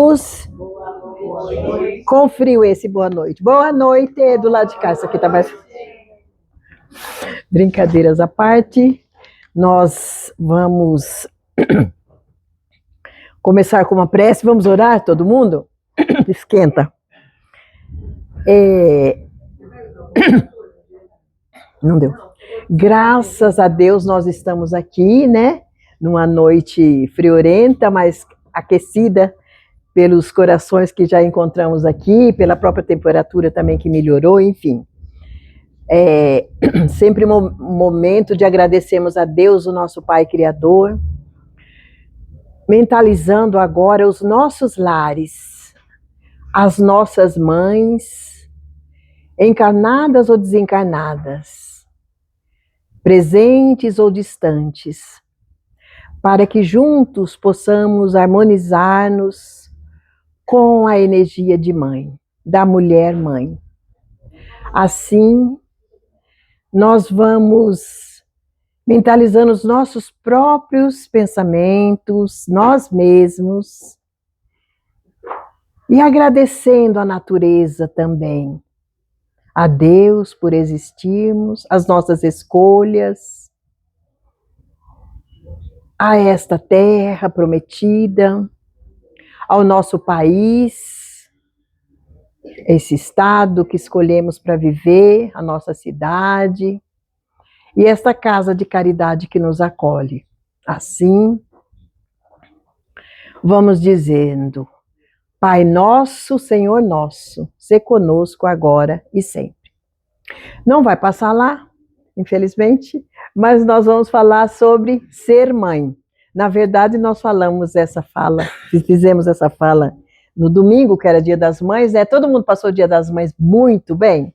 Luz. Com frio esse, boa noite. Boa noite, do lado de cá. Isso aqui tá mais... Brincadeiras à parte, nós vamos começar com uma prece. Vamos orar, todo mundo? Esquenta. Não deu. Graças a Deus nós estamos aqui, né? Numa noite friorenta, mas aquecida pelos corações que já encontramos aqui, pela própria temperatura também que melhorou, enfim. Sempre um momento de agradecermos a Deus, o nosso Pai Criador, mentalizando agora os nossos lares, as nossas mães, encarnadas ou desencarnadas, presentes ou distantes, para que juntos possamos harmonizar-nos com a energia de mãe, da mulher mãe. Assim, nós vamos mentalizando os nossos próprios pensamentos, nós mesmos, e agradecendo a natureza também, a Deus por existirmos, as nossas escolhas, a esta terra prometida, ao nosso país, esse estado que escolhemos para viver, a nossa cidade, e esta casa de caridade que nos acolhe. Assim, vamos dizendo: Pai nosso, Senhor nosso, sê conosco agora e sempre. Não vai passar lá, infelizmente, mas nós vamos falar sobre ser mãe. Na verdade, nós fizemos essa fala no domingo, que era Dia das Mães, né? Todo mundo passou o Dia das Mães muito bem?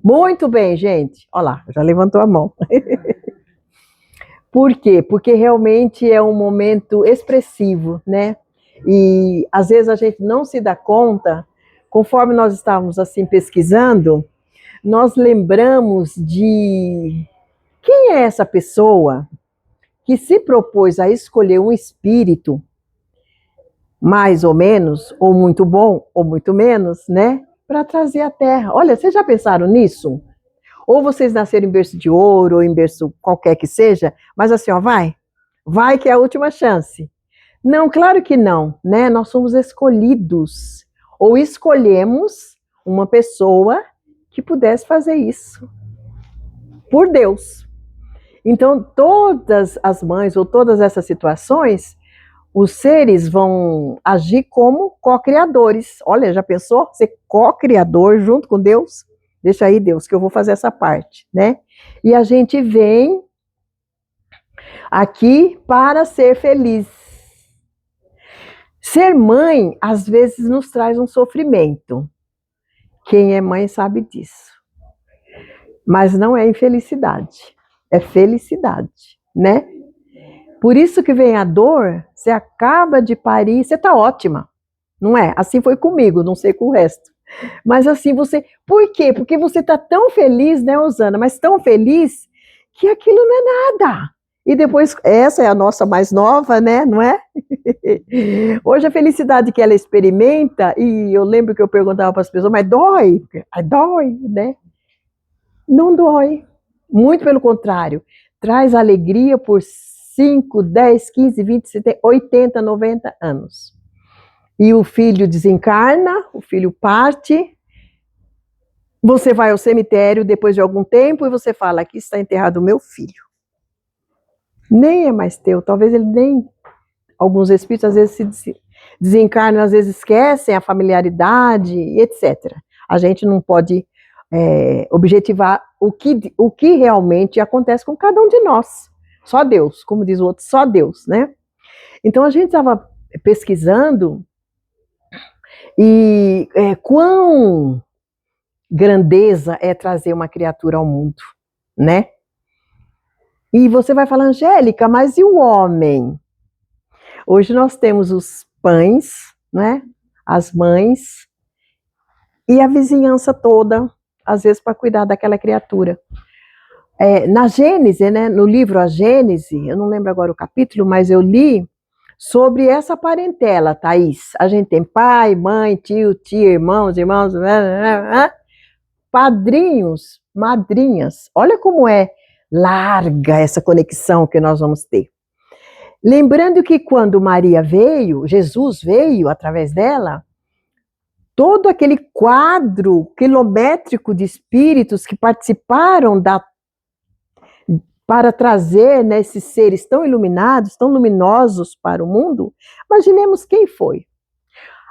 Muito bem, gente. Olha lá, já levantou a mão. Por quê? Porque realmente é um momento expressivo, né? E às vezes a gente não se dá conta, conforme nós estávamos assim pesquisando, nós lembramos de quem é essa pessoa que se propôs a escolher um espírito, mais ou menos, ou muito bom, ou muito menos, né? Para trazer à Terra. Olha, vocês já pensaram nisso? Ou vocês nasceram em berço de ouro, ou em berço qualquer que seja, mas assim, ó, vai que é a última chance. Não, claro que não, né? Nós somos escolhidos, ou escolhemos uma pessoa que pudesse fazer isso, por Deus. Então, todas as mães, ou todas essas situações, os seres vão agir como co-criadores. Olha, já pensou? Ser co-criador junto com Deus? Deixa aí, Deus, que eu vou fazer essa parte, né? E a gente vem aqui para ser feliz. Ser mãe, às vezes, nos traz um sofrimento. Quem é mãe sabe disso. Mas não é infelicidade, é felicidade, né? Por isso que vem a dor, você acaba de parir, você está ótima, não é? Assim foi comigo, não sei com o resto. Mas assim, por quê? Porque você está tão feliz, né, Osana? Mas tão feliz que aquilo não é nada. E depois, essa é a nossa mais nova, né, não é? Hoje a felicidade que ela experimenta, e eu lembro que eu perguntava para as pessoas, mas dói? Dói, né? Não dói. Muito pelo contrário, traz alegria por 5, 10, 15, 20, 80, 90 anos. E o filho desencarna, o filho parte, você vai ao cemitério depois de algum tempo e você fala: aqui está enterrado o meu filho. Nem é mais teu, talvez ele nem... Alguns espíritos às vezes se desencarnam, às vezes esquecem a familiaridade, etc. A gente não pode objetivar o que realmente acontece com cada um de nós. Só Deus, como diz o outro, só Deus, né? Então a gente estava pesquisando e quão grandeza é trazer uma criatura ao mundo, né? E você vai falar: Angélica, mas e o homem? Hoje nós temos os pães, né? As mães e a vizinhança toda, às vezes para cuidar daquela criatura. Na Gênese, né, no livro A Gênese, eu não lembro agora o capítulo, mas eu li, sobre essa parentela, Thaís. A gente tem pai, mãe, tio, tia, irmãos, padrinhos, madrinhas. Olha como é larga essa conexão que nós vamos ter. Lembrando que quando Maria veio, Jesus veio através dela, todo aquele quadro quilométrico de espíritos que participaram para trazer, né, esses seres tão iluminados, tão luminosos para o mundo, imaginemos quem foi.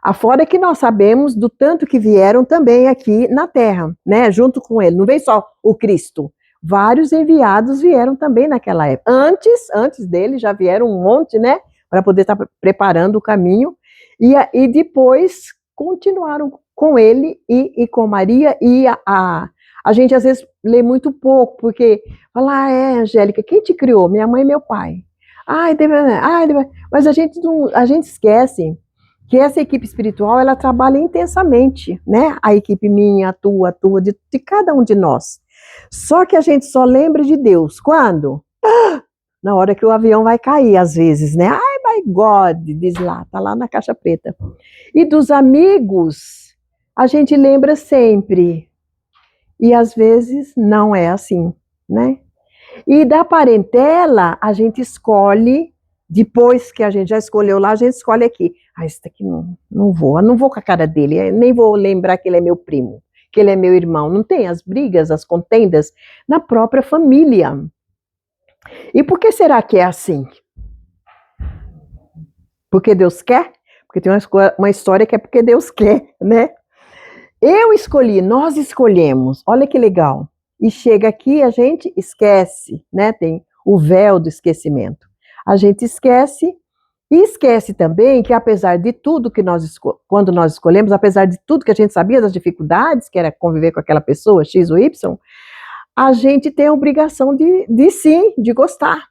Afora que nós sabemos do tanto que vieram também aqui na Terra, né, junto com ele. Não veio só o Cristo. Vários enviados vieram também naquela época. Antes dele já vieram um monte, né, para poder estar preparando o caminho. E depois continuaram com ele e com Maria. E a gente às vezes lê muito pouco, porque fala, Angélica, quem te criou? Minha mãe e meu pai. Mas a gente esquece que essa equipe espiritual, ela trabalha intensamente, né? A equipe minha, a tua, de cada um de nós. Só que a gente só lembra de Deus. Quando? Na hora que o avião vai cair, às vezes, né? Ai, my God, diz lá, tá lá na caixa preta. E dos amigos, a gente lembra sempre. E às vezes não é assim, né? E da parentela, a gente escolhe, depois que a gente já escolheu lá, a gente escolhe aqui. Esse daqui não vou com a cara dele, nem vou lembrar que ele é meu primo, que ele é meu irmão. Não tem as brigas, as contendas na própria família. E por que será que é assim? Porque Deus quer? Porque tem uma história que é porque Deus quer, né? Eu escolhi, nós escolhemos, olha que legal. E chega aqui, a gente esquece, né? Tem o véu do esquecimento. A gente esquece, e esquece também que apesar de tudo que quando nós escolhemos, apesar de tudo que a gente sabia das dificuldades, que era conviver com aquela pessoa, X ou Y, a gente tem a obrigação de sim, de gostar,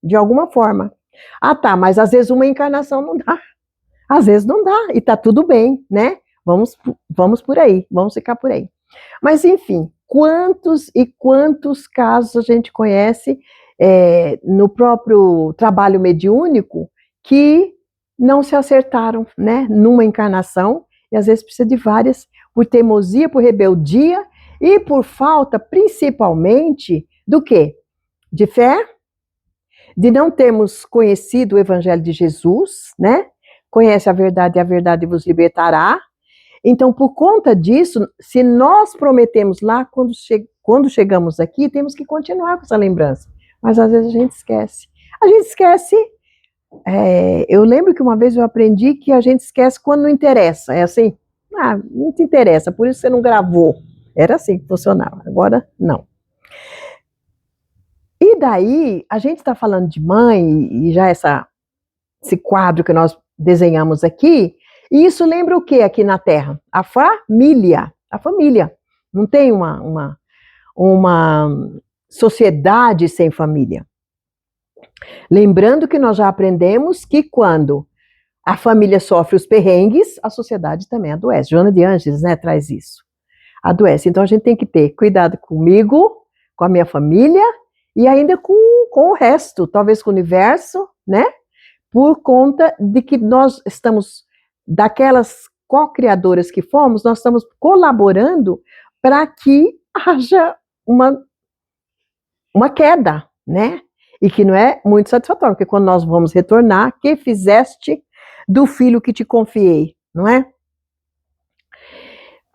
de alguma forma. Ah, tá, mas às vezes uma encarnação não dá. Às vezes não dá, e tá tudo bem, né? Vamos por aí, vamos ficar por aí. Mas, enfim, quantos e quantos casos a gente conhece no próprio trabalho mediúnico que não se acertaram, né, numa encarnação, e às vezes precisa de várias, por teimosia, por rebeldia e por falta, principalmente, do quê? De fé, de não termos conhecido o Evangelho de Jesus, né? Conhece a verdade vos libertará. Então, por conta disso, se nós prometemos lá, quando chegamos aqui, temos que continuar com essa lembrança. Mas às vezes a gente esquece. A gente esquece. Eu lembro que uma vez eu aprendi que a gente esquece quando não interessa. É assim? Não te interessa, por isso você não gravou. Era assim que funcionava. Agora, não. E daí, a gente está falando de mãe, e já esse quadro que nós desenhamos aqui, e isso lembra o que aqui na Terra? A família. A família. Não tem uma sociedade sem família. Lembrando que nós já aprendemos que quando a família sofre os perrengues, a sociedade também adoece. Joana de Ângeles, né, traz isso. Adoece. Então a gente tem que ter cuidado comigo, com a minha família e ainda com o resto, talvez com o universo, né? Por conta de que nós estamos, daquelas co-criadoras que fomos, nós estamos colaborando para que haja uma queda, né? E que não é muito satisfatório, porque quando nós vamos retornar, que fizeste do filho que te confiei, não é?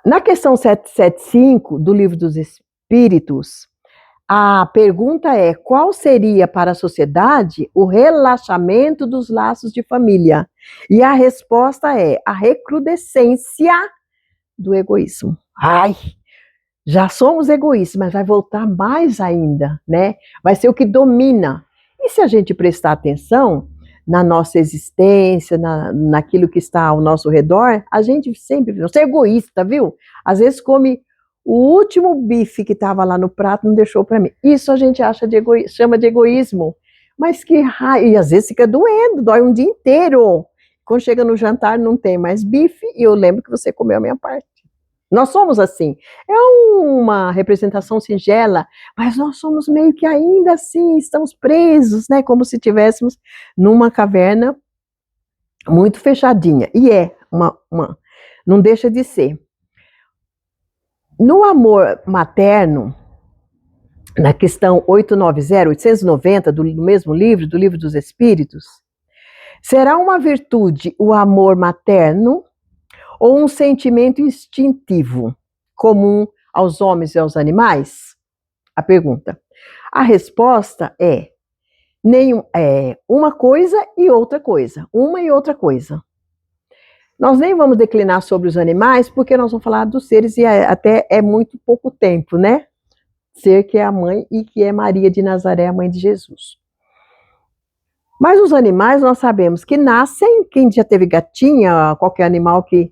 Na questão 775 do Livro dos Espíritos, a pergunta é: qual seria para a sociedade o relaxamento dos laços de família? E a resposta é a recrudescência do egoísmo. Já somos egoístas, mas vai voltar mais ainda, né? Vai ser o que domina. E se a gente prestar atenção na nossa existência, naquilo que está ao nosso redor, a gente sempre, você é egoísta, viu? Às vezes come o último bife que estava lá no prato, não deixou para mim. Isso a gente chama de egoísmo. Mas que raio, e às vezes fica doendo, dói um dia inteiro. Quando chega no jantar, não tem mais bife, e eu lembro que você comeu a minha parte. Nós somos assim. É uma representação singela, mas nós somos meio que ainda assim, estamos presos, né? Como se estivéssemos numa caverna muito fechadinha. E é não deixa de ser. No amor materno, na questão 890 do mesmo livro, do Livro dos Espíritos, será uma virtude o amor materno ou um sentimento instintivo comum aos homens e aos animais? A pergunta. A resposta é uma coisa e outra coisa. Uma e outra coisa. Nós nem vamos declinar sobre os animais, porque nós vamos falar dos seres e até é muito pouco tempo, né? Ser que é a mãe e que é Maria de Nazaré, a mãe de Jesus. Mas os animais nós sabemos que nascem, quem já teve gatinha, qualquer animal que,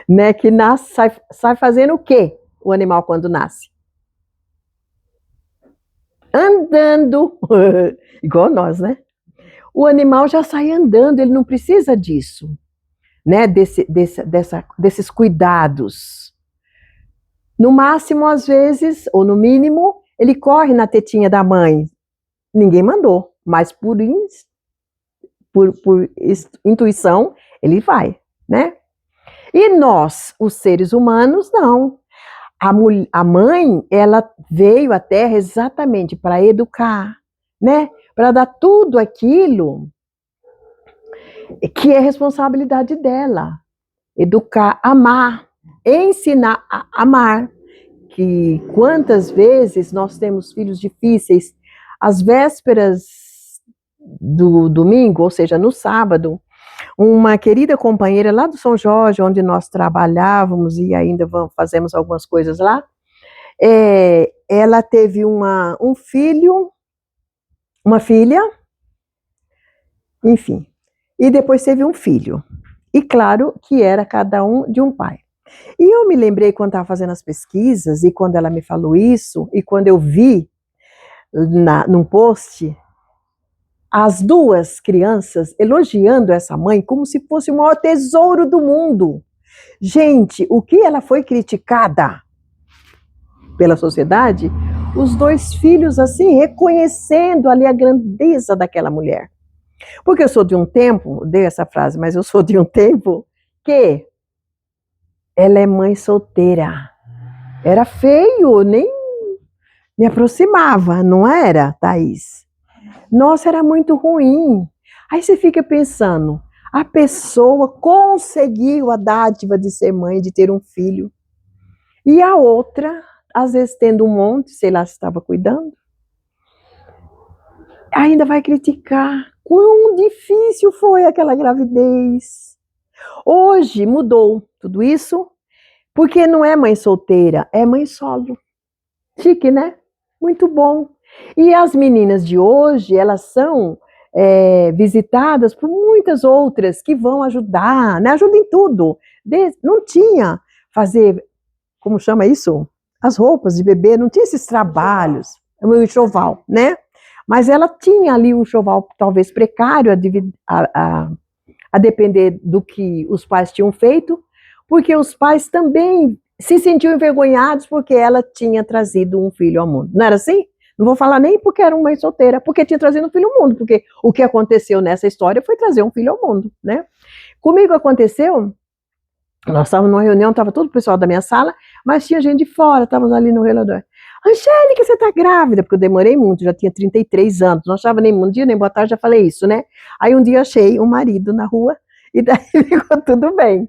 né, que nasce, sai fazendo o quê? O animal quando nasce? Andando, igual nós, né? O animal já sai andando, ele não precisa disso, né? Desses cuidados. No máximo, às vezes, ou no mínimo, ele corre na tetinha da mãe. Ninguém mandou, mas por intuição, ele vai, né? E nós, os seres humanos, não. A mãe, ela veio à Terra exatamente para educar, né? Para dar tudo aquilo que é responsabilidade dela. Educar, amar, ensinar a amar. Que quantas vezes nós temos filhos difíceis, às vésperas do domingo, ou seja, no sábado, uma querida companheira lá do São Jorge, onde nós trabalhávamos e ainda fazemos algumas coisas lá, ela teve um filho, uma filha, enfim, e depois teve um filho. E claro que era cada um de um pai. E eu me lembrei quando estava fazendo as pesquisas, e quando ela me falou isso, e quando eu vi num post, as duas crianças elogiando essa mãe como se fosse o maior tesouro do mundo. Gente, o que ela foi criticada pela sociedade, os dois filhos assim, reconhecendo ali a grandeza daquela mulher. Porque eu sou de um tempo, dei essa frase, mas eu sou de um tempo que ela é mãe solteira. Era feio, nem me aproximava, não era, Thaís? Nossa, era muito ruim. Aí você fica pensando, a pessoa conseguiu a dádiva de ser mãe, de ter um filho, e a outra, às vezes tendo um monte, sei lá se estava cuidando, ainda vai criticar quão difícil foi aquela gravidez. Hoje mudou tudo isso, porque não é mãe solteira, é mãe solo. Chique, né? Muito bom. E as meninas de hoje, elas são visitadas por muitas outras que vão ajudar, né? Ajuda em tudo. Não tinha fazer, como chama isso? As roupas de bebê, não tinha esses trabalhos, o enxoval, né? Mas ela tinha ali um enxoval talvez precário a depender do que os pais tinham feito, porque os pais também se sentiam envergonhados porque ela tinha trazido um filho ao mundo. Não era assim? Não vou falar nem porque era uma mãe solteira, porque tinha trazido um filho ao mundo, porque o que aconteceu nessa história foi trazer um filho ao mundo, né? Comigo aconteceu, nós estávamos numa reunião, estava todo o pessoal da minha sala, mas tinha gente de fora, estávamos ali no relador. Angélica, você está grávida? Porque eu demorei muito, já tinha 33 anos, não achava nem bom dia, nem boa tarde, já falei isso, né? Aí um dia achei um marido na rua, e daí ficou tudo bem.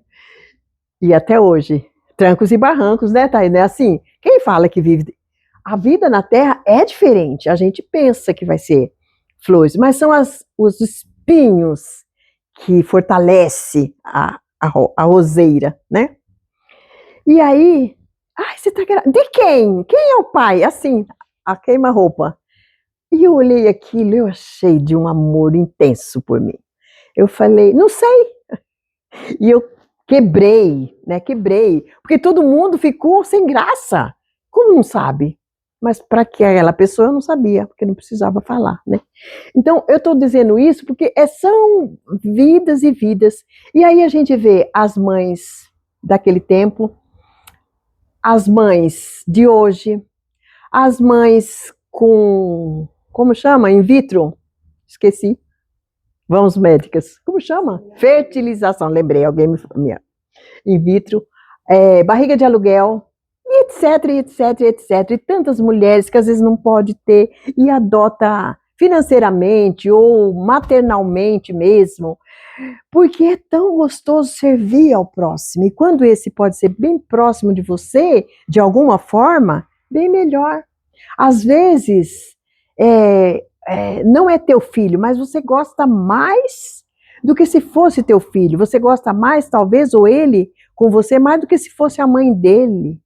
E até hoje, trancos e barrancos, né, Thaís? É assim, quem fala que vive... A vida na Terra é diferente, a gente pensa que vai ser flores, mas são os espinhos que fortalece a roseira, né? E aí, ai, você tá grávida? De quem? Quem é o pai? Assim, a queima-roupa. E eu olhei aquilo, eu achei de um amor intenso por mim. Eu falei, não sei. E eu quebrei, né? Quebrei, porque todo mundo ficou sem graça. Como não sabe? Mas para aquela pessoa eu não sabia, porque não precisava falar, né? Então, eu estou dizendo isso porque são vidas e vidas. E aí a gente vê as mães daquele tempo, as mães de hoje, as mães com, como chama? In vitro? Esqueci. Vamos, médicas. Como chama? Fertilização. Lembrei, alguém me in vitro. Barriga de aluguel. E etc, etc, etc. E tantas mulheres que às vezes não pode ter e adota financeiramente ou maternalmente mesmo, porque é tão gostoso servir ao próximo. E quando esse pode ser bem próximo de você, de alguma forma, bem melhor. Às vezes, não é teu filho, mas você gosta mais do que se fosse teu filho. Você gosta mais, talvez, ou ele com você, mais do que se fosse a mãe dele.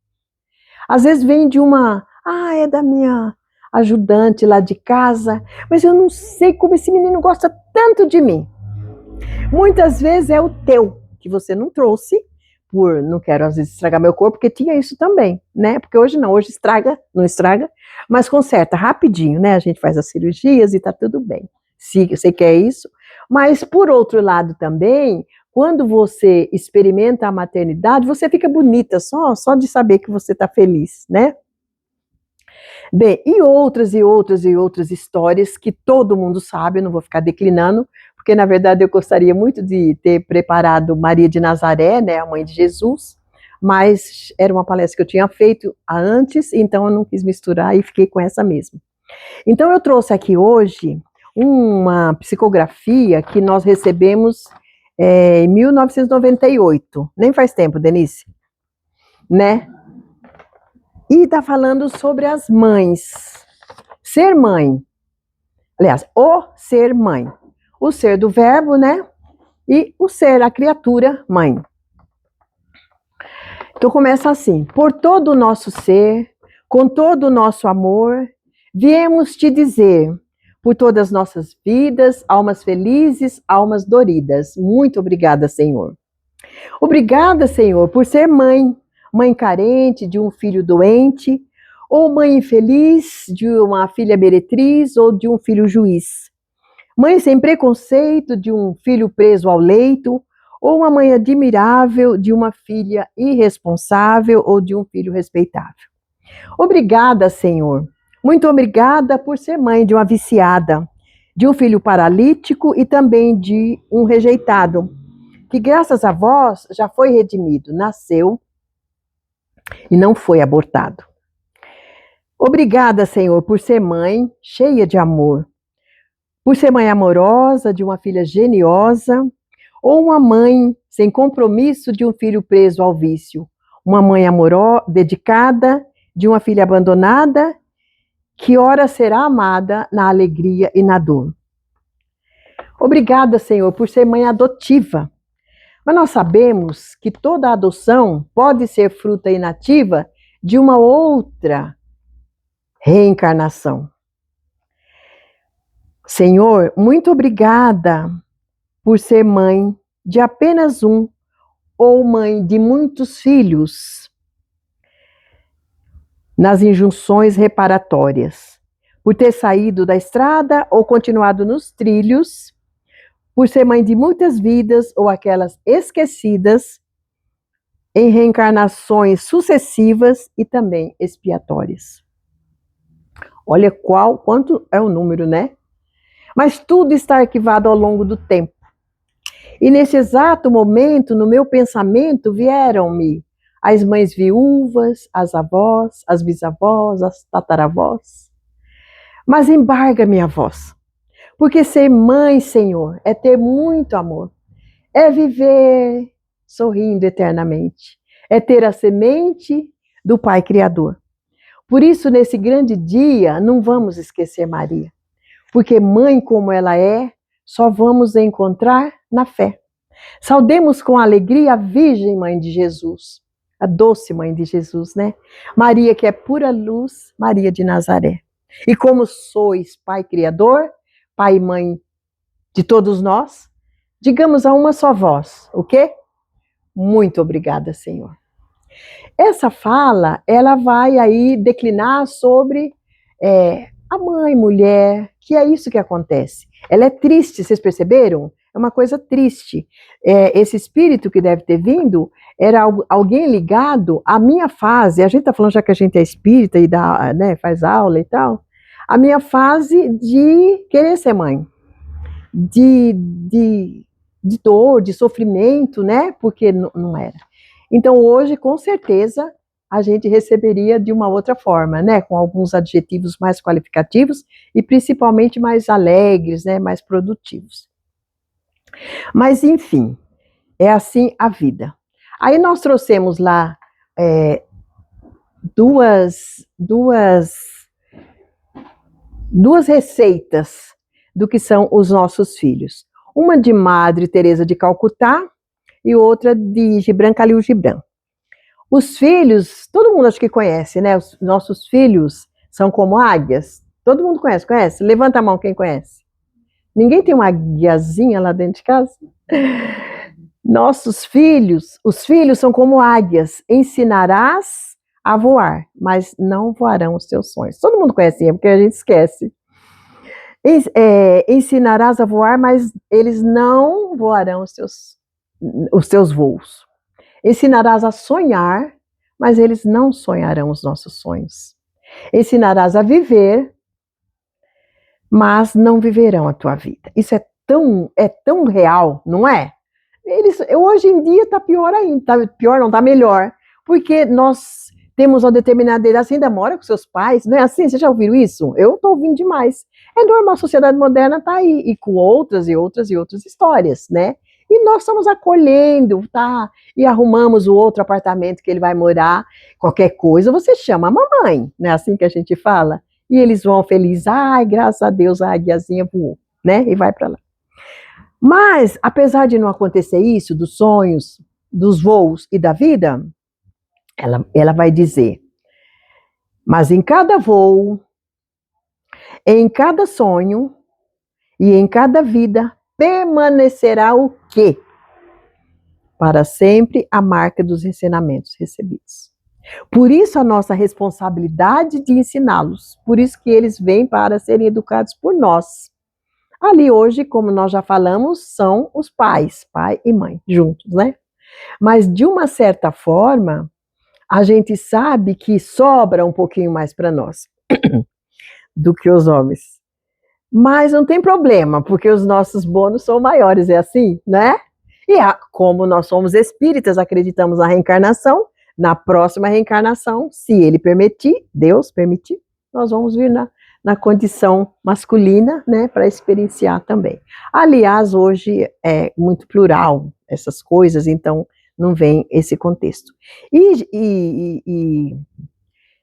Às vezes vem de é da minha ajudante lá de casa, mas eu não sei como esse menino gosta tanto de mim. Muitas vezes é o teu, que você não trouxe, não quero às vezes estragar meu corpo, porque tinha isso também, né? Porque hoje não, hoje não estraga, mas conserta rapidinho, né? A gente faz as cirurgias e tá tudo bem, se você quer isso. Mas por outro lado também, quando você experimenta a maternidade, você fica bonita só de saber que você tá feliz, né? Bem, e outras histórias que todo mundo sabe, eu não vou ficar declinando, porque na verdade eu gostaria muito de ter preparado Maria de Nazaré, né, a mãe de Jesus, mas era uma palestra que eu tinha feito antes, então eu não quis misturar e fiquei com essa mesmo. Então eu trouxe aqui hoje uma psicografia que nós recebemos em 1998, nem faz tempo, Denise, né? E está falando sobre as mães. Ser mãe. Aliás, o ser mãe. O ser do verbo, né? E o ser, a criatura, mãe. Então começa assim. Por todo o nosso ser, com todo o nosso amor, viemos te dizer, por todas as nossas vidas, almas felizes, almas doridas. Muito obrigada, Senhor. Obrigada, Senhor, por ser mãe. Mãe carente de um filho doente, ou mãe infeliz de uma filha meretriz ou de um filho juiz. Mãe sem preconceito de um filho preso ao leito, ou uma mãe admirável de uma filha irresponsável ou de um filho respeitável. Obrigada, Senhor. Muito obrigada por ser mãe de uma viciada, de um filho paralítico e também de um rejeitado, que graças a vós já foi redimido, nasceu e não foi abortado. Obrigada, Senhor, por ser mãe cheia de amor, por ser mãe amorosa de uma filha geniosa, ou uma mãe sem compromisso de um filho preso ao vício, uma mãe amorosa, dedicada de uma filha abandonada, que ora será amada na alegria e na dor. Obrigada, Senhor, por ser mãe adotiva. Mas nós sabemos que toda adoção pode ser fruta inativa de uma outra reencarnação. Senhor, muito obrigada por ser mãe de apenas um ou mãe de muitos filhos nas injunções reparatórias, por ter saído da estrada ou continuado nos trilhos, por ser mãe de muitas vidas ou aquelas esquecidas em reencarnações sucessivas e também expiatórias. Olha quanto é o número, né? Mas tudo está arquivado ao longo do tempo. E nesse exato momento, no meu pensamento, vieram-me as mães viúvas, as avós, as bisavós, as tataravós. Mas embarga minha voz, porque ser mãe, Senhor, é ter muito amor, é viver sorrindo eternamente, é ter a semente do Pai Criador. Por isso, nesse grande dia, não vamos esquecer Maria, porque mãe como ela é, só vamos encontrar na fé. Saudemos com alegria a Virgem Mãe de Jesus, a doce Mãe de Jesus, né? Maria que é pura luz, Maria de Nazaré. E como sois Pai Criador, Pai e Mãe de todos nós, digamos a uma só voz, o quê? Muito obrigada, Senhor. Essa fala, ela vai aí declinar sobre a mãe, mulher, que é isso que acontece. Ela é triste, vocês perceberam? É uma coisa triste. Esse espírito que deve ter vindo era alguém ligado à minha fase. A gente está falando já que a gente é espírita e faz aula e tal. A minha fase de querer ser mãe. de dor, de sofrimento, né? Porque não era. Então, hoje, com certeza, a gente receberia de uma outra forma, né? Com alguns adjetivos mais qualificativos e principalmente mais alegres, né? Mais produtivos. Mas, enfim, é assim a vida. Aí nós trouxemos lá duas receitas do que são os nossos filhos. Uma de Madre Teresa de Calcutá e outra de Gibran Khalil Gibran. Os filhos, todo mundo acho que conhece, né? Os nossos filhos são como águias. Todo mundo conhece, conhece? Levanta a mão quem conhece. Ninguém tem uma águiazinha lá dentro de casa? Nossos filhos, os filhos são como águias. Ensinarás a voar, mas não voarão os teus sonhos. Todo mundo conhece, porque a gente esquece. Ensinarás a voar, mas eles não voarão os teus voos. Ensinarás a sonhar, mas eles não sonharão os nossos sonhos. Ensinarás a viver, mas não viverão a tua vida. Isso é tão real, não é? Hoje em dia está pior ainda, pior não, está melhor, porque nós temos uma determinada idade, você ainda mora com seus pais, não é assim? Vocês já ouviram isso? Eu estou ouvindo demais. É normal, a sociedade moderna está aí, e com outras histórias, né? E nós estamos acolhendo, tá? E arrumamos o outro apartamento que ele vai morar, qualquer coisa, você chama a mamãe, não é assim que a gente fala? E eles vão felizes, ai, graças a Deus a águiazinha voou, né? E vai para lá. Mas, apesar de não acontecer isso, dos sonhos, dos voos e da vida, ela vai dizer, mas em cada voo, em cada sonho e em cada vida, permanecerá o quê? Para sempre a marca dos ensinamentos recebidos. Por isso a nossa responsabilidade de ensiná-los, por isso que eles vêm para serem educados por nós. Ali hoje, como nós já falamos, são os pais, pai e mãe, juntos, né? Mas de uma certa forma, a gente sabe que sobra um pouquinho mais para nós do que os homens. Mas não tem problema, porque os nossos bônus são maiores, é assim, né? E como nós somos espíritas, acreditamos na reencarnação, na próxima reencarnação, se ele permitir, Deus permitir, nós vamos vir na condição masculina, né, para experienciar também. Aliás, hoje é muito plural essas coisas, então não vem esse contexto. E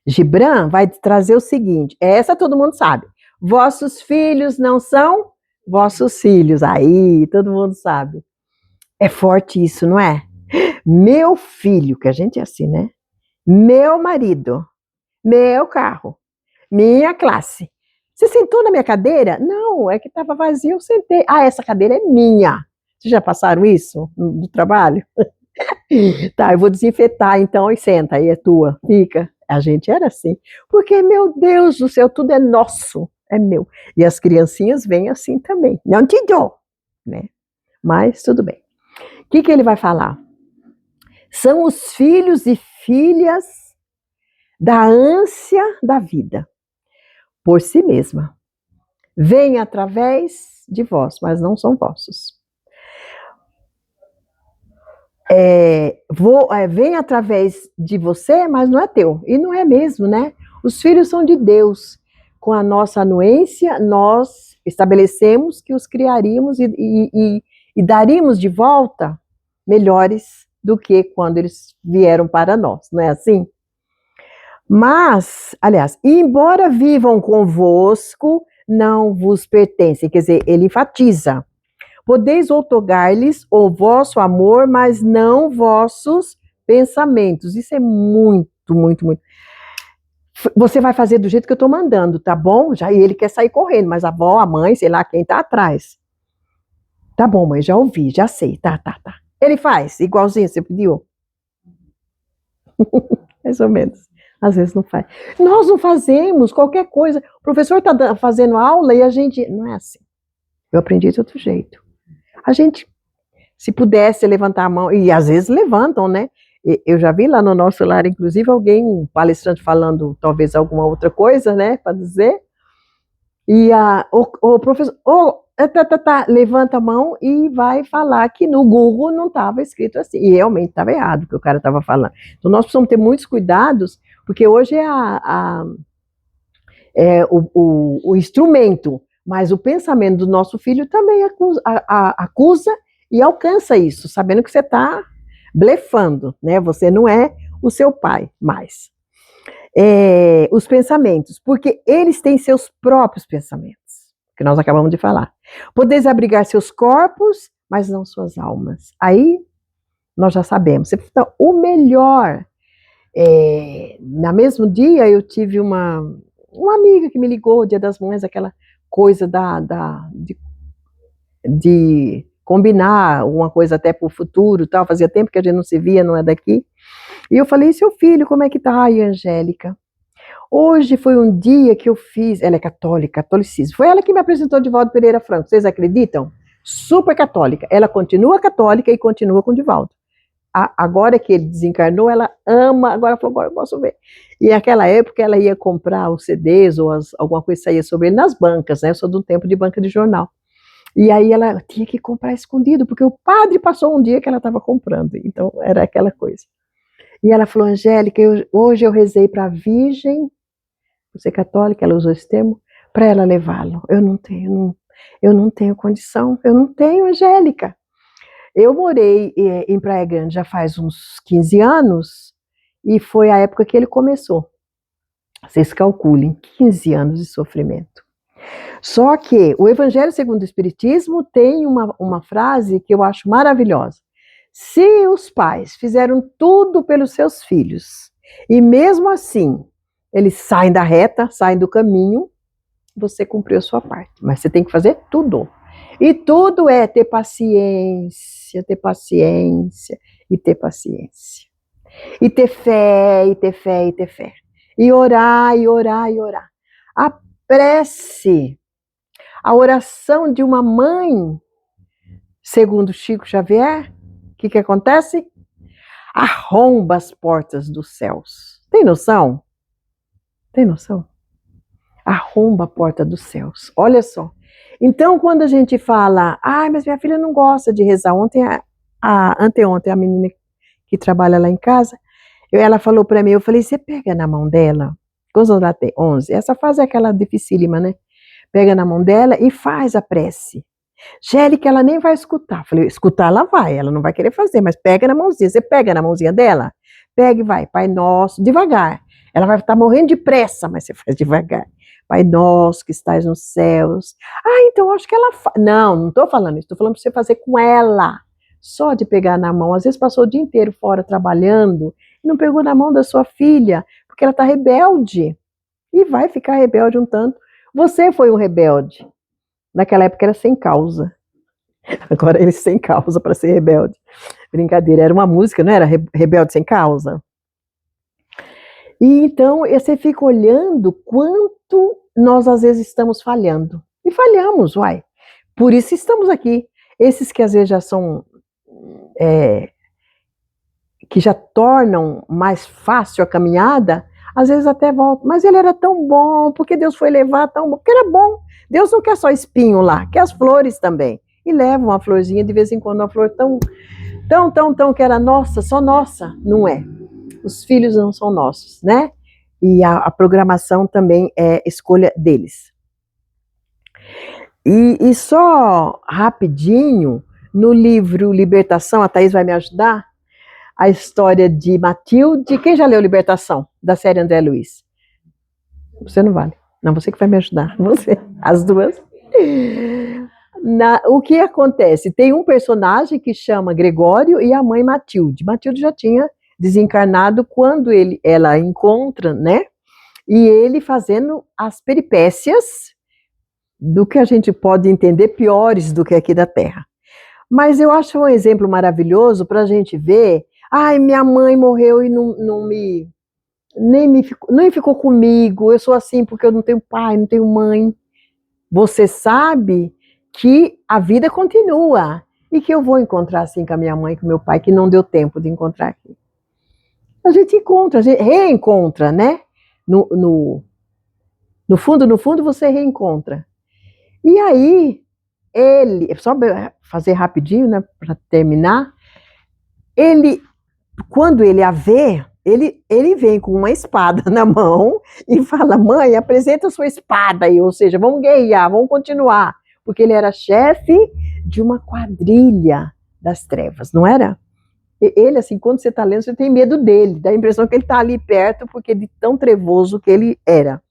Gibran vai trazer o seguinte, essa todo mundo sabe, vossos filhos não são vossos filhos, aí todo mundo sabe. É forte isso, não é? Meu filho, que a gente é assim, né? Meu marido, meu carro, minha classe. Você sentou na minha cadeira? Não, é que estava vazio, eu sentei. Ah, essa cadeira é minha. Vocês já passaram isso no trabalho? Tá, eu vou desinfetar então e senta, aí é tua, fica. A gente era assim, porque, meu Deus do céu, tudo é nosso, é meu. E as criancinhas vêm assim também, não te dou, né? Mas tudo bem. O que ele vai falar? São os filhos e filhas da ânsia da vida, por si mesma. Vêm através de vós, mas não são vossos. Vem através de você, mas não é teu. E não é mesmo, né? Os filhos são de Deus. Com a nossa anuência, nós estabelecemos que os criaríamos e daríamos de volta melhores do que quando eles vieram para nós, não é assim? Mas, aliás, embora vivam convosco, não vos pertencem. Quer dizer, ele enfatiza. Podeis outorgar-lhes o vosso amor, mas não vossos pensamentos. Isso é muito, muito, muito. Você vai fazer do jeito que eu estou mandando, tá bom? Já ele quer sair correndo, mas a avó, a mãe, sei lá quem está atrás. Tá bom, mãe, já ouvi, já sei, tá. Ele faz igualzinho, você pediu? Mais ou menos. Às vezes não faz. Nós não fazemos qualquer coisa. O professor está fazendo aula e a gente... Não é assim. Eu aprendi de outro jeito. A gente, se pudesse levantar a mão, e às vezes levantam, né? Eu já vi lá no nosso lar, inclusive, alguém, um palestrante falando talvez alguma outra coisa, né, para dizer. E o professor, levanta a mão e vai falar que no Google não estava escrito assim. E realmente estava errado o que o cara estava falando. Então nós precisamos ter muitos cuidados, porque hoje é o instrumento, mas o pensamento do nosso filho também acusa e alcança isso, sabendo que você está blefando, né? Você não é o seu pai mais. Os pensamentos, porque eles têm seus próprios pensamentos, que nós acabamos de falar. Podeis abrigar seus corpos, mas não suas almas. Aí nós já sabemos. Então, o melhor. No mesmo dia eu tive uma amiga que me ligou, Dia das Mães, aquela coisa de combinar uma coisa até para o futuro, tal. Fazia tempo que a gente não se via, não é daqui. E eu falei, seu filho, como é que tá? Ai, Angélica, hoje foi um dia que eu fiz, ela é católica, catolicismo, foi ela que me apresentou Divaldo Pereira Franco, vocês acreditam? Super católica, ela continua católica e continua com Divaldo. Agora que ele desencarnou, ela ama, agora falou, agora eu posso ver. E naquela época ela ia comprar os CDs ou alguma coisa saía sobre ele nas bancas, né? Eu sou do tempo de banca de jornal. E aí ela tinha que comprar escondido, porque o padre passou um dia que ela estava comprando, então era aquela coisa. E ela falou, Angélica, hoje eu rezei para a Virgem, você católica, ela usou esse termo, para ela levá-lo. Eu não tenho condição, eu não tenho, Angélica. Eu morei em Praia Grande já faz uns 15 anos, e foi a época que ele começou. Vocês calculem, 15 anos de sofrimento. Só que o Evangelho segundo o Espiritismo tem uma frase que eu acho maravilhosa. Se os pais fizeram tudo pelos seus filhos, e mesmo assim, eles saem da reta, saem do caminho, você cumpriu a sua parte. Mas você tem que fazer tudo. E tudo é ter paciência, ter paciência e ter paciência. E ter fé, e ter fé, e ter fé. E orar, e orar, e orar. A prece, a oração de uma mãe, segundo Chico Xavier, o que acontece? Arromba as portas dos céus. Tem noção? Tem noção? Arromba a porta dos céus. Olha só. Então, quando a gente fala, mas minha filha não gosta de rezar. Anteontem, a menina que trabalha lá em casa, ela falou para mim, eu falei, você pega na mão dela, quantos anos ela tem? 11. Essa fase é aquela dificílima, né? Pega na mão dela e faz a prece. Angélica, ela nem vai escutar. Falei, escutar ela vai, ela não vai querer fazer, mas pega na mãozinha. Você pega na mãozinha dela? Pega e vai, Pai Nosso, devagar. Ela vai estar morrendo de pressa, mas você faz devagar. Pai Nosso que estás nos céus. Então acho que ela faz. Não estou falando isso, estou falando para você fazer com ela. Só de pegar na mão. Às vezes passou o dia inteiro fora trabalhando e não pegou na mão da sua filha, porque ela está rebelde. E vai ficar rebelde um tanto. Você foi um rebelde. Naquela época era sem causa. Agora ele sem causa para ser rebelde. Brincadeira, era uma música, não era? Rebelde sem causa. E então você fica olhando quanto nós às vezes estamos falhando. E falhamos, uai. Por isso estamos aqui. Esses que às vezes já são, que já tornam mais fácil a caminhada, às vezes até voltam. Mas ele era tão bom, porque Deus foi levar tão bom, porque era bom. Deus não quer só espinho lá, quer as flores também. E leva uma florzinha de vez em quando, uma flor tão que era nossa, só nossa. Não é. Os filhos não são nossos, né? E a programação também é escolha deles. E só rapidinho, no livro Libertação, a Thaís vai me ajudar, a história de Matilde. Quem já leu Libertação, da série André Luiz? Você não vale. Não, você que vai me ajudar. Você, as duas. O que acontece? Tem um personagem que chama Gregório e a mãe Matilde. Matilde já tinha desencarnado quando ela encontra, né? E ele fazendo as peripécias do que a gente pode entender piores do que aqui da Terra. Mas eu acho um exemplo maravilhoso para a gente ver. Minha mãe morreu e nem ficou comigo. Eu sou assim porque eu não tenho pai, não tenho mãe. Você sabe que a vida continua e que eu vou encontrar assim com a minha mãe, com meu pai, que não deu tempo de encontrar aqui. A gente encontra, a gente reencontra, né? No fundo, você reencontra. E aí, ele, só fazer rapidinho, né, para terminar, ele, quando ele a vê, ele vem com uma espada na mão e fala, mãe, apresenta a sua espada aí, ou seja, vamos guerrear, vamos continuar, porque ele era chefe de uma quadrilha das trevas, não era? Ele, assim, quando você está lendo, você tem medo dele, dá a impressão que ele está ali perto, porque de tão trevoso que ele era.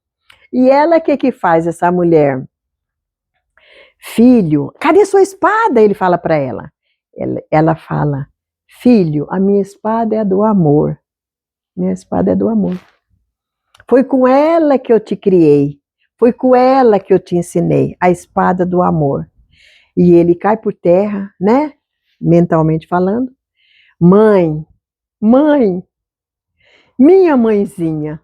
E ela, o que faz, essa mulher? Filho, cadê sua espada? Ele fala para ela. Ela fala, filho, a minha espada é a do amor. Minha espada é do amor. Foi com ela que eu te criei. Foi com ela que eu te ensinei. A espada do amor. E ele cai por terra, né? Mentalmente falando. Mãe, mãe, minha mãezinha.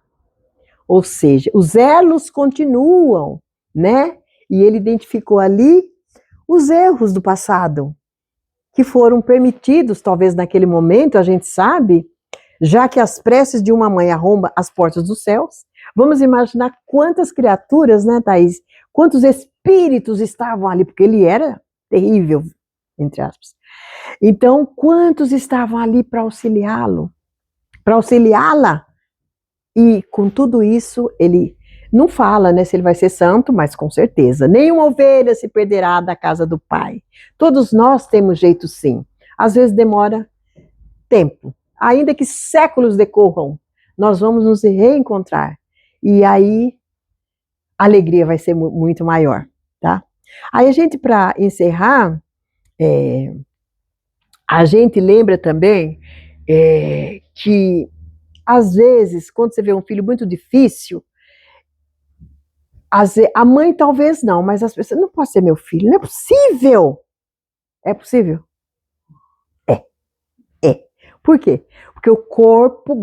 Ou seja, os elos continuam, né? E ele identificou ali os erros do passado, que foram permitidos, talvez naquele momento, a gente sabe, já que as preces de uma mãe arrombam as portas dos céus. Vamos imaginar quantas criaturas, né, Thaís? Quantos espíritos estavam ali, porque ele era terrível, entre aspas. Então, quantos estavam ali para auxiliá-lo, para auxiliá-la? E com tudo isso, ele não fala, né, se ele vai ser santo, mas com certeza. Nenhuma ovelha se perderá da casa do Pai. Todos nós temos jeito sim. Às vezes demora tempo. Ainda que séculos decorram, nós vamos nos reencontrar. E aí, a alegria vai ser muito maior, tá? Aí a gente, para encerrar, a gente lembra também que às vezes, quando você vê um filho muito difícil, a mãe talvez não, mas as pessoas, não pode ser meu filho, não é possível. É possível? É. Por quê? Porque o corpo,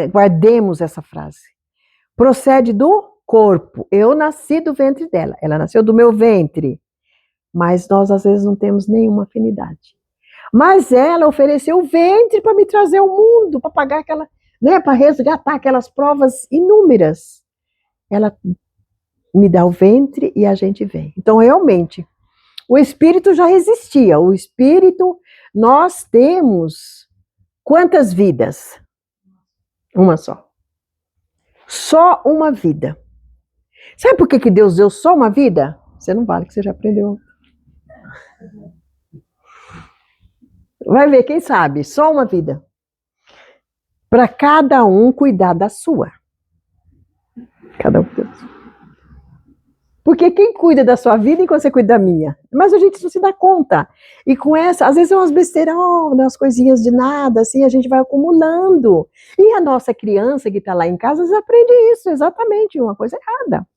guardemos essa frase, procede do corpo. Eu nasci do ventre dela, ela nasceu do meu ventre, mas nós às vezes não temos nenhuma afinidade. Mas ela ofereceu o ventre para me trazer ao mundo, para pagar aquela, né, para resgatar aquelas provas inúmeras. Ela me dá o ventre e a gente vem. Então, realmente, o espírito já existia. O espírito, nós temos quantas vidas? Uma só. Só uma vida. Sabe por que Deus deu só uma vida? Você não vale, que você já aprendeu. Vai ver, quem sabe? Só uma vida. Para cada um cuidar da sua. Cada um cuida da sua. Porque quem cuida da sua vida enquanto você cuida da minha? Mas a gente não se dá conta. E com essa, às vezes é umas besteiras, umas coisinhas de nada, assim, a gente vai acumulando. E a nossa criança que está lá em casa, às vezes aprende isso, exatamente, uma coisa errada.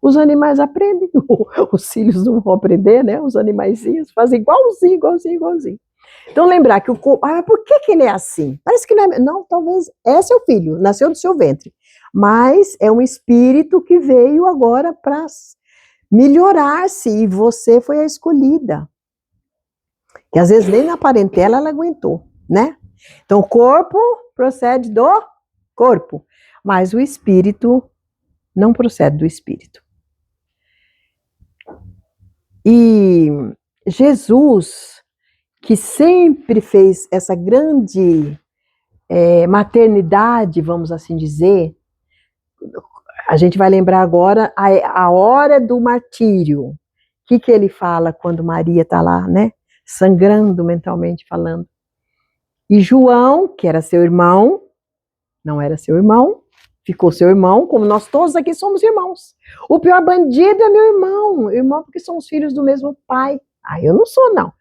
Os animais aprendem, os filhos não vão aprender, né? Os animaizinhos fazem igualzinho, igualzinho, igualzinho. Então lembrar que o corpo, por que ele é assim? Parece que não é, não, talvez é seu filho, nasceu do seu ventre. Mas é um espírito que veio agora para melhorar-se, e você foi a escolhida. Que às vezes nem na parentela ela aguentou, né? Então o corpo procede do corpo, mas o espírito não procede do espírito. E Jesus, que sempre fez essa grande maternidade, vamos assim dizer, a gente vai lembrar agora a hora do martírio. O que ele fala quando Maria está lá, né? Sangrando mentalmente falando. E João, que era seu irmão, não era seu irmão, ficou seu irmão, como nós todos aqui somos irmãos. O pior bandido é meu irmão porque somos filhos do mesmo pai. Eu não sou, não.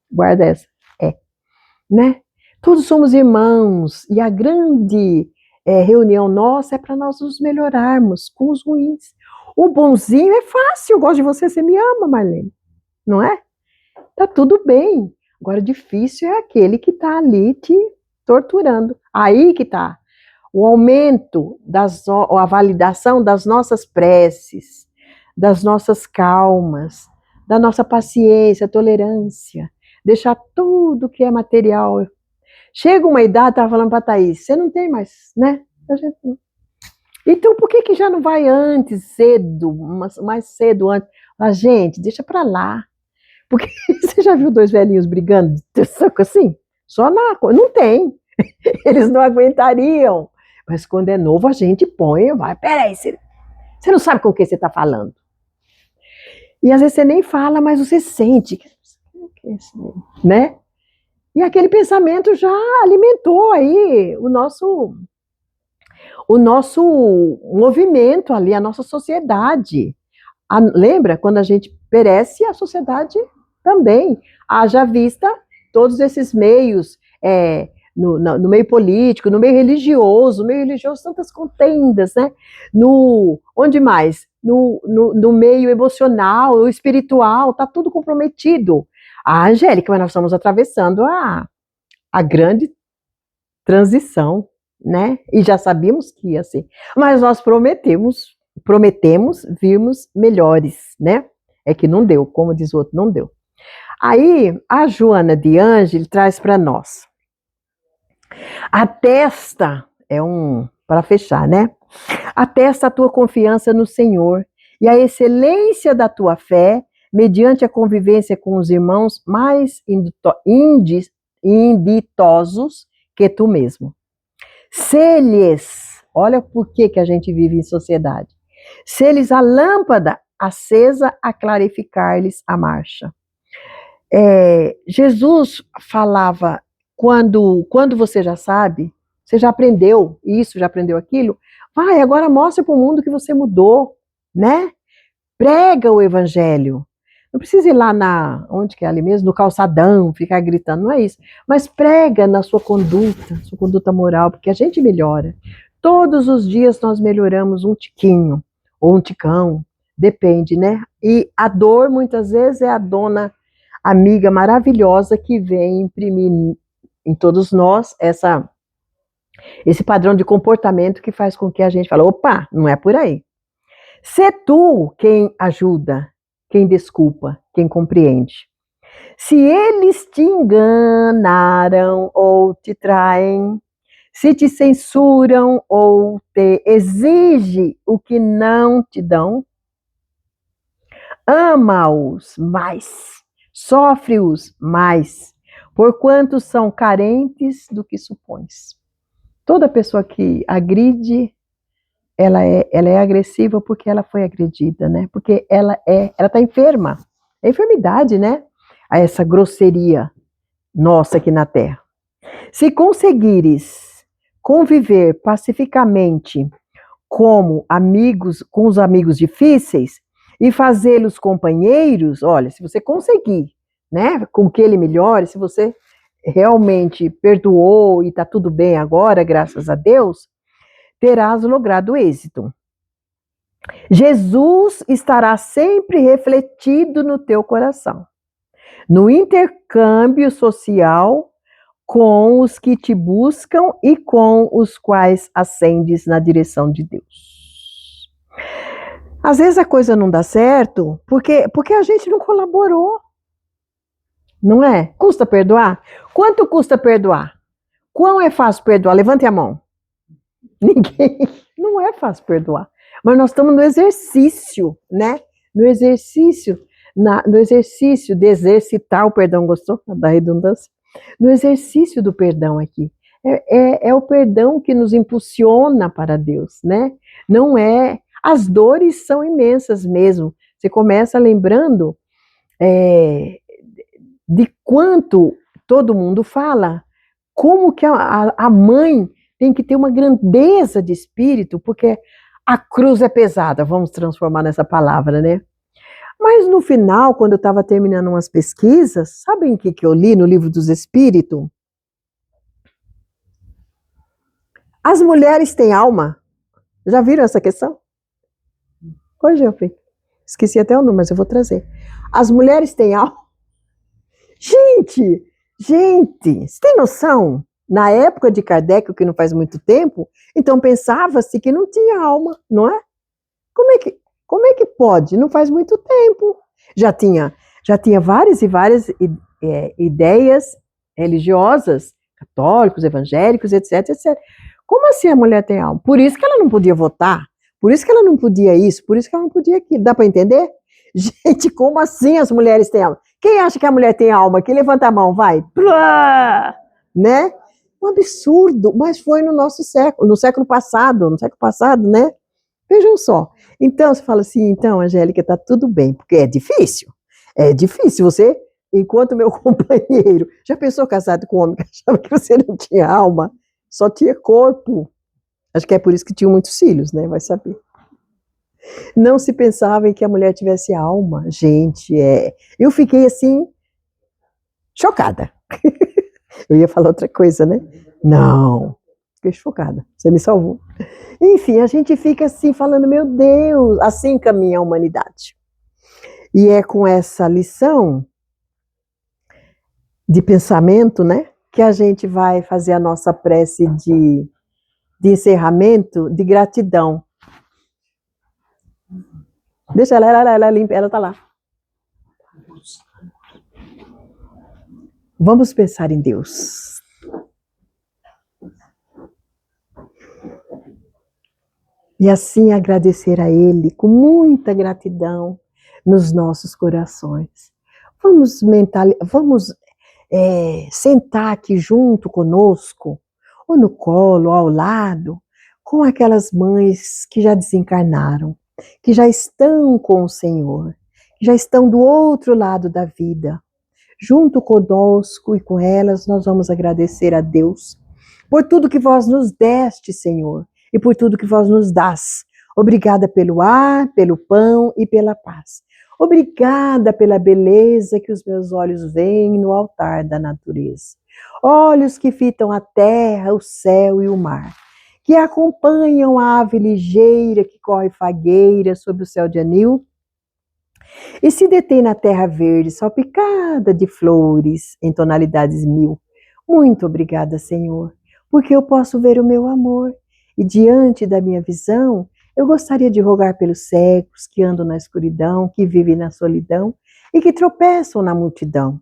Guarda essa. Né? Todos somos irmãos, e a grande reunião nossa é para nós nos melhorarmos com os ruins. O bonzinho é fácil, eu gosto de você, você me ama, Marlene, não é? Tá tudo bem. Agora, difícil é aquele que está ali te torturando. Aí que tá o aumento, a validação das nossas preces, das nossas calmas, da nossa paciência, tolerância, deixar tudo que é material. Chega uma idade, estava falando para a Thaís, você não tem mais, né? Então, por que já não vai antes, cedo, mais cedo, antes? Fala, gente, deixa pra lá. Porque você já viu dois velhinhos brigando de soco assim? Só na... Não tem. Eles não aguentariam. Mas quando é novo, a gente põe, vai, peraí, você não sabe com o que você está falando. E às vezes você nem fala, mas você sente. Né? E aquele pensamento já alimentou aí o nosso movimento ali, a nossa sociedade. Lembra? Quando a gente perece, a sociedade também. Haja vista todos esses meios, no meio político, no meio religioso, tantas contendas, né? Onde mais? No meio emocional, espiritual, está tudo comprometido. Angélica, mas nós estamos atravessando a grande transição, né? E já sabíamos que ia ser. Mas nós prometemos virmos melhores, né? É que não deu, como diz o outro, não deu. Aí, a Joana de Ângelo traz para nós. Atesta, para fechar, né? Atesta a tua confiança no Senhor e a excelência da tua fé, mediante a convivência com os irmãos mais inditosos que tu mesmo. Se-lhes, olha por que a gente vive em sociedade, se-lhes a lâmpada acesa a clarificar-lhes a marcha. Jesus falava, quando você já sabe, você já aprendeu isso, já aprendeu aquilo, vai, agora mostra para o mundo que você mudou, né? Prega o evangelho. Não precisa ir lá onde que é ali mesmo, no calçadão, ficar gritando, não é isso. Mas prega na sua conduta moral, porque a gente melhora. Todos os dias nós melhoramos um tiquinho, ou um ticão, depende, né? E a dor, muitas vezes, é a dona amiga maravilhosa que vem imprimir em todos nós esse padrão de comportamento que faz com que a gente fale, opa, não é por aí. Se tu quem ajuda, quem desculpa, quem compreende. Se eles te enganaram ou te traem, se te censuram ou te exige o que não te dão, ama-os mais, sofre-os mais, porquanto são carentes do que supões. Toda pessoa que agride, ela é agressiva porque ela foi agredida, né? Porque ela está enferma. É enfermidade, né? Essa grosseria nossa aqui na Terra. Se conseguires conviver pacificamente como amigos, com os amigos difíceis e fazê-los companheiros, olha, se você conseguir, né, com que ele melhore, se você realmente perdoou e está tudo bem agora, graças a Deus, terás logrado êxito. Jesus estará sempre refletido no teu coração, no intercâmbio social com os que te buscam e com os quais ascendes na direção de Deus. Às vezes a coisa não dá certo porque a gente não colaborou. Não é? Custa perdoar? Quanto custa perdoar? Quão é fácil perdoar? Levante a mão. Ninguém. Não é fácil perdoar. Mas nós estamos no exercício, né? No exercício de exercitar o perdão, gostou da redundância? No exercício do perdão aqui. É o perdão que nos impulsiona para Deus, né? Não é. As dores são imensas mesmo. Você começa lembrando de quanto todo mundo fala, como que a mãe tem que ter uma grandeza de espírito, porque a cruz é pesada, vamos transformar nessa palavra, né? Mas no final, quando eu estava terminando umas pesquisas, sabem o que eu li no Livro dos Espíritos? As mulheres têm alma. Já viram essa questão? Hoje eu esqueci até o número, mas eu vou trazer. As mulheres têm alma. Gente, você tem noção? Na época de Kardec, o que não faz muito tempo, então pensava-se que não tinha alma, não é? Como é que pode? Não faz muito tempo. Já tinha várias e várias ideias religiosas, católicos, evangélicos, etc, etc. Como assim a mulher tem alma? Por isso que ela não podia votar, por isso que ela não podia isso, por isso que ela não podia aquilo. Dá para entender? Gente, como assim as mulheres têm alma? Quem acha que a mulher tem alma aqui? Levanta a mão, vai. Plá! Né? Um absurdo, mas foi no nosso século, no século passado, né? Vejam só. Então, você fala assim, então, Angélica, tá tudo bem, porque é difícil. É difícil. Você, enquanto meu companheiro, já pensou casado com um homem que achava que você não tinha alma, só tinha corpo. Acho que é por isso que tinham muitos filhos, né? Vai saber. Não se pensava em que a mulher tivesse alma. Gente, eu fiquei assim, chocada. Eu ia falar outra coisa, né? Não, fiquei chocada. Você me salvou. Enfim, a gente fica assim, falando, meu Deus, assim caminha a humanidade. E é com essa lição de pensamento, né, que a gente vai fazer a nossa prece de encerramento, de gratidão. Deixa ela limpa, ela tá lá. Vamos pensar em Deus. E assim agradecer a Ele com muita gratidão nos nossos corações. Vamos sentar aqui junto conosco, ou no colo, ou ao lado, com aquelas mães que já desencarnaram, que já estão com o Senhor, que já estão do outro lado da vida. Junto conosco e com elas, nós vamos agradecer a Deus por tudo que vós nos deste, Senhor, e por tudo que vós nos dás. Obrigada pelo ar, pelo pão e pela paz. Obrigada pela beleza que os meus olhos veem no altar da natureza. Olhos que fitam a terra, o céu e o mar, que acompanham a ave ligeira que corre fagueira sob o céu de anil, e se detém na terra verde, salpicada de flores em tonalidades mil. Muito obrigada, Senhor, porque eu posso ver o meu amor. E diante da minha visão, eu gostaria de rogar pelos cegos que andam na escuridão, que vivem na solidão e que tropeçam na multidão.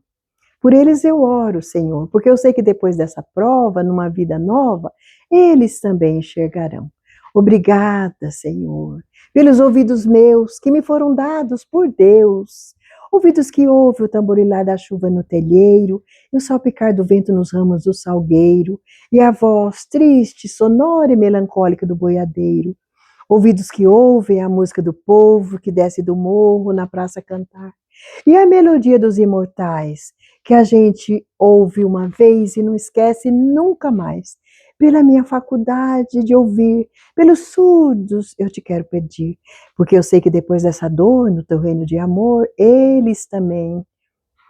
Por eles eu oro, Senhor, porque eu sei que depois dessa prova, numa vida nova, eles também enxergarão. Obrigada, Senhor, pelos ouvidos meus que me foram dados por Deus. Ouvidos que ouvem o tamborilar da chuva no telheiro, e o salpicar do vento nos ramos do salgueiro, e a voz triste, sonora e melancólica do boiadeiro. Ouvidos que ouvem a música do povo que desce do morro na praça cantar. E a melodia dos imortais, que a gente ouve uma vez e não esquece nunca mais. Pela minha faculdade de ouvir, pelos surdos eu te quero pedir, porque eu sei que depois dessa dor, no teu reino de amor, eles também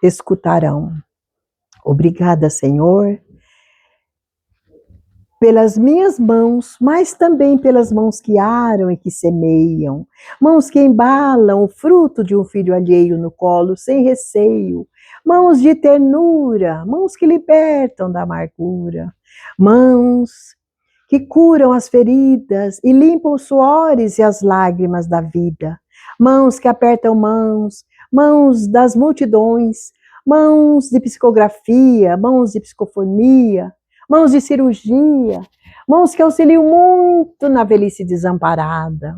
escutarão. Obrigada, Senhor, pelas minhas mãos, mas também pelas mãos que aram e que semeiam, mãos que embalam o fruto de um filho alheio no colo sem receio, mãos de ternura, mãos que libertam da amargura, mãos que curam as feridas e limpam os suores e as lágrimas da vida, mãos que apertam mãos, mãos das multidões, mãos de psicografia, mãos de psicofonia, mãos de cirurgia, mãos que auxiliam muito na velhice desamparada,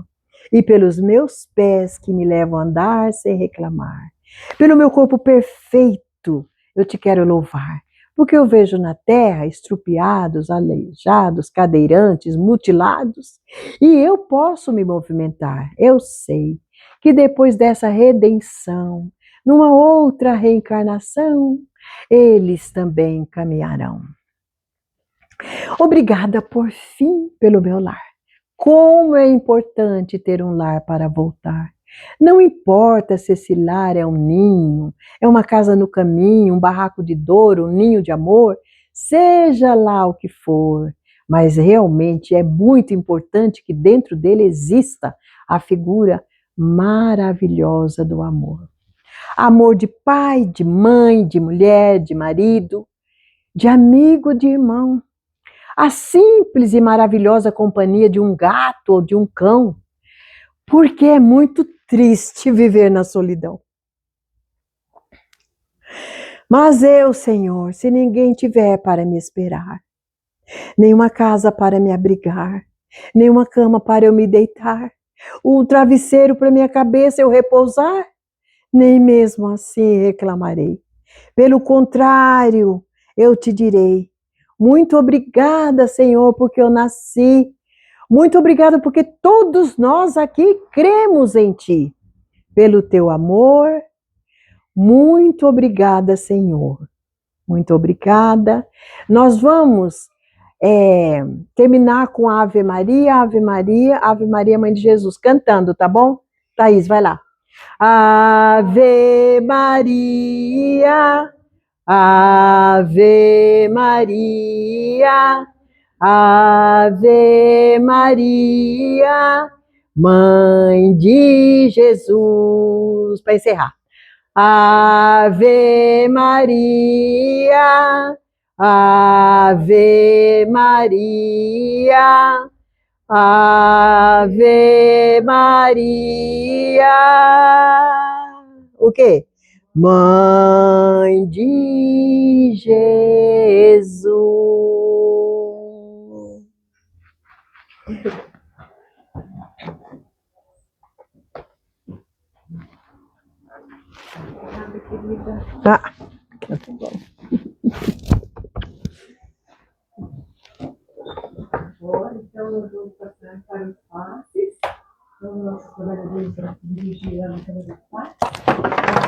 e pelos meus pés que me levam a andar sem reclamar. Pelo meu corpo perfeito, eu te quero louvar, porque eu vejo na terra estrupiados, aleijados, cadeirantes, mutilados, e eu posso me movimentar. Eu sei que depois dessa redenção, numa outra reencarnação, eles também caminharão. Obrigada, por fim, pelo meu lar. Como é importante ter um lar para voltar. Não importa se esse lar é um ninho, é uma casa no caminho, um barraco de dor, um ninho de amor, seja lá o que for, mas realmente é muito importante que dentro dele exista a figura maravilhosa do amor. Amor de pai, de mãe, de mulher, de marido, de amigo, de irmão. A simples e maravilhosa companhia de um gato ou de um cão, porque é muito triste viver na solidão. Mas eu, Senhor, se ninguém tiver para me esperar, nenhuma casa para me abrigar, nenhuma cama para eu me deitar, um travesseiro para minha cabeça eu repousar, nem mesmo assim reclamarei. Pelo contrário, eu te direi: muito obrigada, Senhor, porque eu nasci. Muito obrigada porque todos nós aqui cremos em Ti. Pelo Teu amor, muito obrigada, Senhor. Muito obrigada. Nós vamos terminar com a Ave Maria, Ave Maria, Ave Maria, Mãe de Jesus, cantando, tá bom? Thaís, vai lá. Ave Maria, Ave Maria, Ave Maria, Mãe de Jesus. Para encerrar. Ave Maria, Ave Maria, Ave Maria. O quê? Mãe de Jesus. Ah, tá bom. Agora, então, nós vamos passar para os passes. Então, nossos trabalhadores vão dirigir lá na Câmara dos Passes.